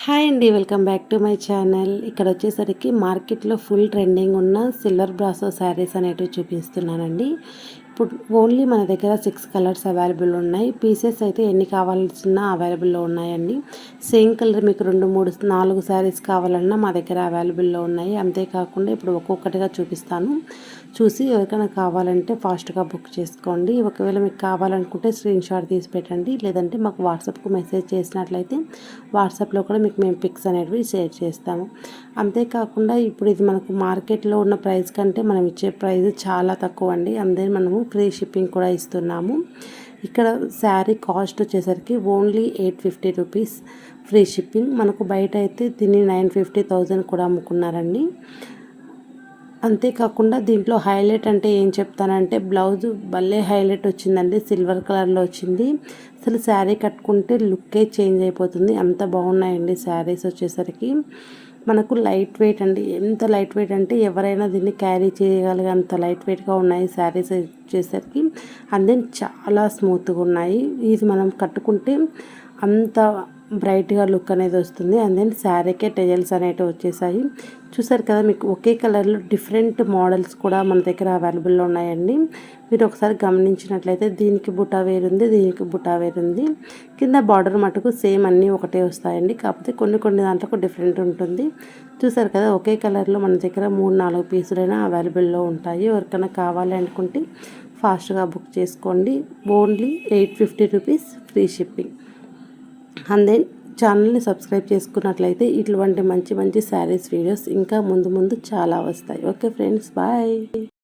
Hi అండి, welcome back to my channel. ఇక్కడ వచ్చేసరికి మార్కెట్లో ఫుల్ ట్రెండింగ్ ఉన్న సిల్వర్ బ్రాసో శారీస్ అనేటివి చూపిస్తున్నానండి. ఇప్పుడు ఓన్లీ మన దగ్గర 6 కలర్స్ అవైలబుల్ ఉన్నాయి. పీసెస్ అయితే ఎన్ని కావాల్సిన అవైలబుల్లో ఉన్నాయండి. సేమ్ కలర్ మీకు 2, 3, 4 శారీస్ కావాలన్నా మా దగ్గర అవైలబుల్లో ఉన్నాయి. అంతేకాకుండా ఇప్పుడు ఒక్కొక్కటిగా చూపిస్తాను. చూసి ఎవరికైనా కావాలంటే ఫాస్ట్గా బుక్ చేసుకోండి. ఒకవేళ మీకు కావాలనుకుంటే స్క్రీన్ షాట్ తీసి పెట్టండి, లేదంటే మాకు వాట్సాప్కు మెసేజ్ చేసినట్లయితే వాట్సాప్లో కూడా మీకు మేము పిక్స్ అనేటివి షేర్ చేస్తాము. అంతేకాకుండా ఇప్పుడు ఇది మనకు మార్కెట్లో ఉన్న ప్రైస్ కంటే మనం ఇచ్చే ప్రైస్ చాలా తక్కువ అండి. అందే మనము ఫ్రీ షిప్పింగ్ కూడా ఇస్తున్నాము. ఇక్కడ శారీ కాస్ట్ వచ్చేసరికి ఓన్లీ 850 రూపీస్ ఫ్రీ షిప్పింగ్. మనకు బయట అయితే దీన్ని 950, 1000 కూడా అమ్ముకున్నారండి. అంతేకాకుండా దీంట్లో హైలైట్ అంటే ఏం చెప్తానంటే బ్లౌజ్ భలే హైలైట్ వచ్చిందండి, సిల్వర్ కలర్లో వచ్చింది. అసలు శారీ కట్టుకుంటే లుక్కే చేంజ్ అయిపోతుంది, అంత బాగున్నాయండి శారీస్ వచ్చేసరికి. మనకు లైట్ వెయిట్ అండి, ఎంత లైట్ వెయిట్ అంటే ఎవరైనా దీన్ని క్యారీ చేయగలిగే అంత లైట్ వెయిట్గా ఉన్నాయి శారీస్ వచ్చేసరికి. అండ్ చాలా స్మూత్గా ఉన్నాయి. ఇది మనం కట్టుకుంటే అంత బ్రైట్గా లుక్ అనేది వస్తుంది. అండ్ దెన్ శారీకే టెజల్స్ అనేవి వచ్చేసాయి. చూసారు కదా, మీకు ఒకే కలర్లో డిఫరెంట్ మోడల్స్ కూడా మన దగ్గర అవైలబుల్లో ఉన్నాయండి. మీరు ఒకసారి గమనించినట్లయితే దీనికి బుటా వేరుంది, దీనికి బుటా వేరుంది. కింద బార్డర్ మటుకు సేమ్ అన్నీ ఒకటే వస్తాయండి, కాకపోతే కొన్ని దాంట్లో డిఫరెంట్ ఉంటుంది. చూసారు కదా, ఒకే కలర్లో మన దగ్గర 3, 4 పీసులైనా అవైలబుల్లో ఉంటాయి. ఎవరికైనా కావాలి అనుకుంటే ఫాస్ట్గా బుక్ చేసుకోండి. Only 850 rupees free shipping. And then ఛానల్ని సబ్స్క్రైబ్ చేసుకున్నట్లయితే ఇటువంటి మంచి మంచి శారీస్ వీడియోస్ ఇంకా ముందు చాలా వస్తాయి. Okay friends, bye.